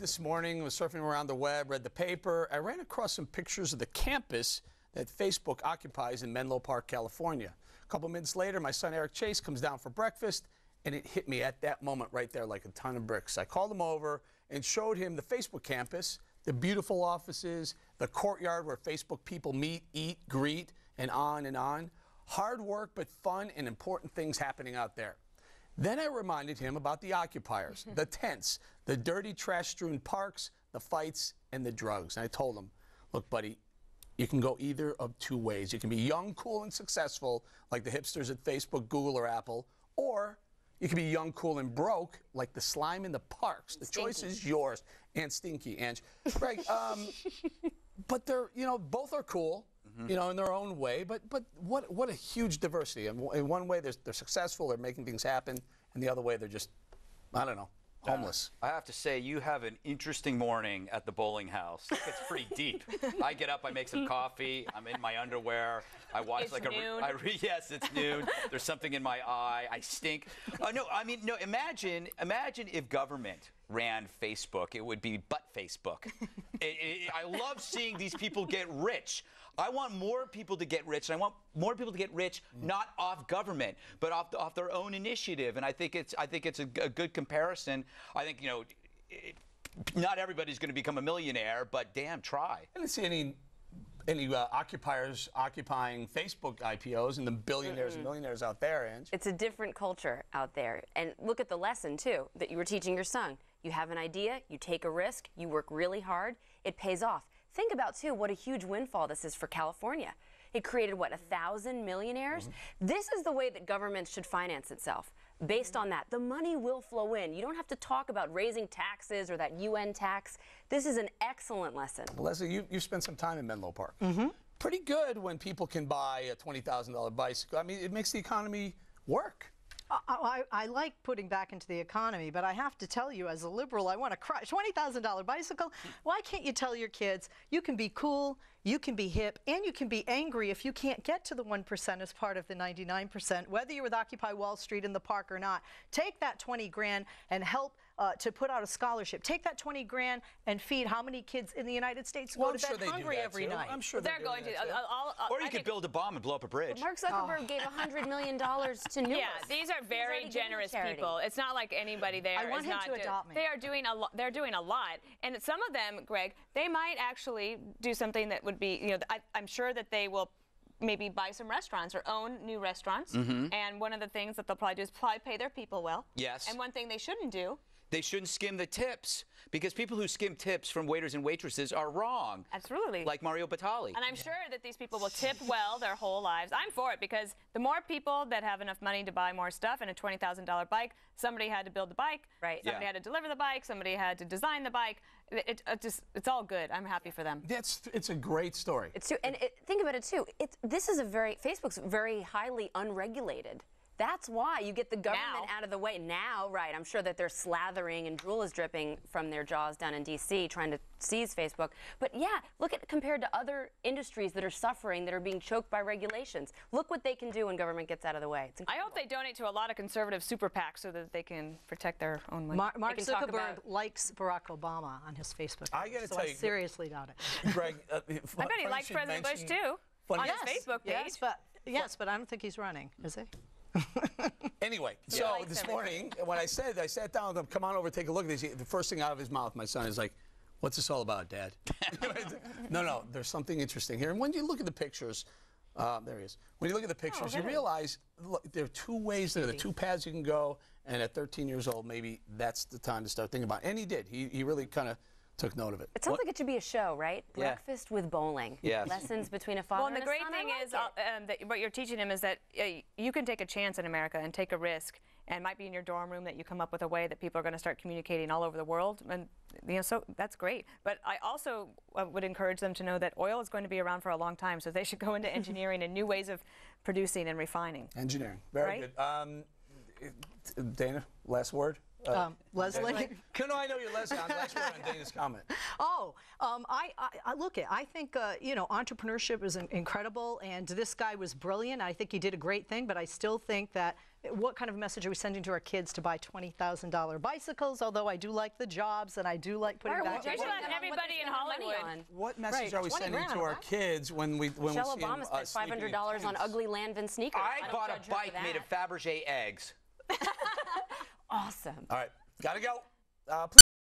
this morning, was surfing around the web, read the paper. I ran across some pictures of the campus that Facebook occupies in Menlo Park, California. A couple minutes later, my son Eric Chase comes down for breakfast, and it hit me at that moment right there like a ton of bricks. I called him over and showed him the Facebook campus, the beautiful offices, the courtyard where Facebook people meet, eat, greet, and on and on. Hard work, but fun and important things happening out there. Then I reminded him about the occupiers, the tents, the dirty, trash-strewn parks, the fights, and the drugs. And I told him, look, buddy, you can go either of two ways. You can be young, cool, and successful, like the hipsters at Facebook, Google, or Apple, or you can be young, cool, and broke, like the slime in the parks. The choice is yours. And stinky, Ange. Greg, but they're, you know, both are cool. You know, in their own way, but what a huge diversity. In one way, they're successful, they're making things happen, and the other way, they're just, I don't know, homeless. I have to say, you have an interesting morning at the bowling house. It's pretty deep. I get up, I make some coffee, I'm in my underwear, I watch it's like noon. Yes, it's noon. There's something in my eye, I stink. No, I mean, no. Imagine if government ran Facebook, it would be butt Facebook. I love seeing these people get rich. I want more people to get rich, and I want more people to get rich not off government, but off their own initiative. And I think it's a good comparison. I think, you know, not everybody's going to become a millionaire, but damn, try. I didn't see any occupiers occupying Facebook IPOs and the billionaires and millionaires out there, Ange. It's a different culture out there. And look at the lesson, too, that you were teaching your son. You have an idea, you take a risk, you work really hard, it pays off. Think about, too, what a huge windfall this is for California. It created, what, 1,000 millionaires? This is the way that government should finance itself. Based on that, the money will flow in. You don't have to talk about raising taxes or that UN tax. This is an excellent lesson. Well, Leslie, you spent some time in Menlo Park. Pretty good when people can buy a $20,000 bicycle. I mean, it makes the economy work. I like putting back into the economy, but I have to tell you, as a liberal, I want to cry. $20,000 bicycle? Why can't you tell your kids you can be cool, you can be hip, and you can be angry if you can't get to the 1% as part of the 99%, whether you're with Occupy Wall Street in the park or not? Take that 20 grand and help to put out a scholarship. Take that 20 grand and feed how many kids in the United States go to bed hungry every night? I'm sure they're going to. Or you could build a bomb and blow up a bridge. Mark Zuckerberg gave $100 million to News. Yeah, these are very generous people. It's not like anybody there I want is him not to adopt me. They are doing a lot. They're doing a lot, and some of them, Greg, they might actually do something that would be, you know, I'm sure that they will maybe buy some restaurants or own new restaurants. And one of the things that they'll probably do is pay their people well. Yes. And one thing they shouldn't do. They shouldn't skim the tips, because people who skim tips from waiters and waitresses are wrong. Absolutely. Like Mario Batali. And I'm sure that these people will tip well their whole lives. I'm for it, because the more people that have enough money to buy more stuff and a $20,000 bike, somebody had to build the bike. Right. Somebody had to deliver the bike. Somebody had to design the bike. It's all good. I'm happy for them. It's a great story. It's true. And think about it, too. Facebook's very highly unregulated. That's why you get the government out of the way now, right? I'm sure that they're slathering and drool is dripping from their jaws down in D.C. trying to seize Facebook. But yeah, look at compared to other industries that are suffering, that are being choked by regulations. Look what they can do when government gets out of the way. I hope they donate to a lot of conservative super PACs so that they can protect their own money. Mark Zuckerberg likes Barack Obama on his Facebook page. I got to tell you, I seriously doubt it. Greg, I bet he likes President Bush too on his Facebook page. Yes, but I don't think he's running, is he? Anyway, so this morning when I sat down with him, come on over, take a look at this. The first thing out of his mouth, my son is like, "What's this all about, Dad?" No, there's something interesting here. And when you look at the pictures, there he is. When you look at the pictures, you realize, look, there are two ways there. There are two paths you can go. And at 13 years old, maybe that's the time to start thinking about it. And he did. He really kind of took note of it. It sounds like it should be a show, right? Breakfast with bowling. Yes. Lessons between a father and a son. Well, and the great thing is that what you're teaching him is that you can take a chance in America and take a risk, and it might be in your dorm room that you come up with a way that people are going to start communicating all over the world, and so that's great. But I also would encourage them to know that oil is going to be around for a long time, so they should go into engineering and new ways of producing and refining. Engineering, very good. Dana, last word. Leslie? No, I know you're Leslie. I'm actually on Dana's comment. Oh, I think, you know, entrepreneurship is incredible, and this guy was brilliant. I think he did a great thing, but I still think that what kind of message are we sending to our kids to buy $20,000 bicycles? Although I do like the jobs, and I do like putting back. Especially on everybody in Hollywood. What message are we sending to our kids when we see Michelle them Obama spent sneaking in $500 on tanks? ugly Lanvin sneakers. I bought a bike made of Fabergé eggs. Awesome. All right, gotta go. Please